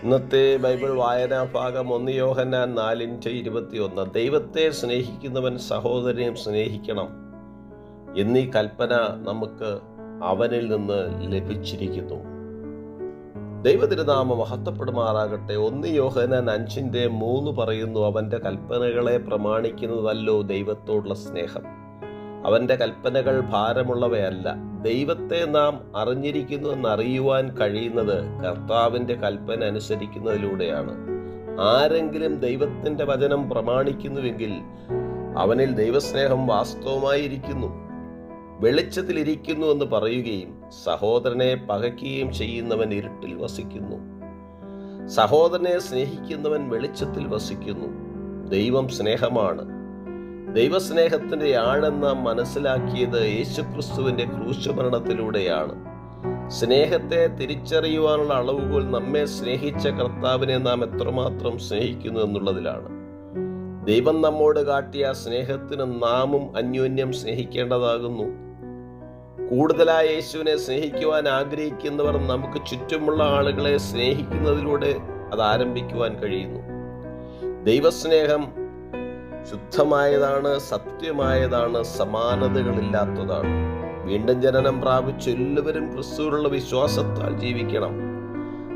ഇന്നത്തെ ബൈബിൾ വായനാ ഭാഗം 1 യോഹന്നാൻ 4:21. ദൈവത്തെ സ്നേഹിക്കുന്നവൻ സഹോദരനെയും സ്നേഹിക്കണം എന്നീ കൽപ്പന നമുക്ക് അവനിൽ നിന്ന് ലഭിച്ചിരിക്കുന്നു. ദൈവതിരുനാമം മഹത്വപ്പെടുമാറാകട്ടെ. 1 യോഹന്നാൻ 5:3 പറയുന്നു, അവൻ്റെ കൽപ്പനകളെ പ്രമാണിക്കുന്നതല്ലോ ദൈവത്തോടുള്ള സ്നേഹം. അവൻ്റെ കൽപ്പനകൾ ഭാരമുള്ളവയല്ല. ദൈവത്തെ നാം അറിഞ്ഞിരിക്കുന്നു എന്നറിയുവാൻ കഴിയുന്നത് കർത്താവിൻ്റെ കൽപ്പന അനുസരിക്കുന്നതിലൂടെയാണ്. ആരെങ്കിലും ദൈവത്തിൻ്റെ വചനം പ്രമാണിക്കുന്നുവെങ്കിൽ അവനിൽ ദൈവസ്നേഹം വാസ്തവമായിരിക്കുന്നു. വെളിച്ചത്തിലിരിക്കുന്നു എന്ന് പറയുകയും സഹോദരനെ പകയ്ക്കുകയും ചെയ്യുന്നവൻ ഇരുട്ടിൽ വസിക്കുന്നു. സഹോദരനെ സ്നേഹിക്കുന്നവൻ വെളിച്ചത്തിൽ വസിക്കുന്നു. ദൈവം സ്നേഹമാണ്. ദൈവസ്നേഹത്തിൻ്റെ ആഴം നാം മനസ്സിലാക്കിയത് യേശുക്രിസ്തുവിൻ്റെ ക്രൂശുമരണത്തിലൂടെയാണ്. സ്നേഹത്തെ തിരിച്ചറിയുവാനുള്ള അളവുകോൽ നമ്മെ സ്നേഹിച്ച കർത്താവിനെ നാം എത്രമാത്രം സ്നേഹിക്കുന്നു എന്നുള്ളതിലാണ്. ദൈവം നമ്മോട് കാട്ടിയ സ്നേഹത്തിന് നാമും അന്യോന്യം സ്നേഹിക്കേണ്ടതാകുന്നു. കൂടുതലായി യേശുവിനെ സ്നേഹിക്കുവാൻ ആഗ്രഹിക്കുന്നവർ നമുക്ക് ചുറ്റുമുള്ള ആളുകളെ സ്നേഹിക്കുന്നതിലൂടെ അത് ആരംഭിക്കുവാൻ കഴിയുന്നു. ദൈവസ്നേഹം ശുദ്ധമായതാണ്, സത്യമായതാണ്, സമാനതകളില്ലാത്തതാണ്. വീണ്ടും ജനനം പ്രാപിച്ച എല്ലാവരും ക്രിസ്തുവിലുള്ള വിശ്വാസത്താൽ ജീവിക്കണം.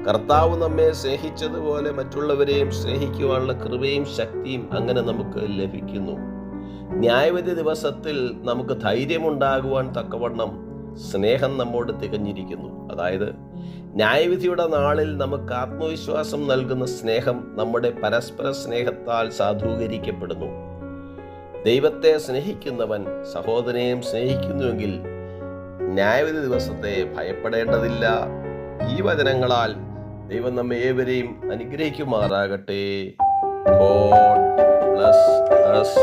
കർത്താവ് നമ്മെ സ്നേഹിച്ചതുപോലെ മറ്റുള്ളവരെയും സ്നേഹിക്കുവാനുള്ള കൃപയും ശക്തിയും അങ്ങനെ നമുക്ക് ലഭിക്കുന്നു. ന്യായവിധി ദിവസത്തിൽ നമുക്ക് ധൈര്യമുണ്ടാകുവാൻ തക്കവണ്ണം സ്നേഹം നമ്മോട് തികഞ്ഞിരിക്കുന്നു. അതായത് ന്യായവിധിയുടെ നാളിൽ നമുക്ക് ആത്മവിശ്വാസം നൽകുന്ന സ്നേഹം നമ്മുടെ പരസ്പര സ്നേഹത്താൽ സാധൂകരിക്കപ്പെടുന്നു. ദൈവത്തെ സ്നേഹിക്കുന്നവൻ സഹോദരനെയും സ്നേഹിക്കുന്നുവെങ്കിൽ ന്യായവിധി ദിവസത്തെ ഭയപ്പെടേണ്ടതില്ല. ഈ വചനങ്ങളാൽ ദൈവം നമ്മെ ഏവരെയും അനുഗ്രഹിക്കുമാറാകട്ടെ. God bless us.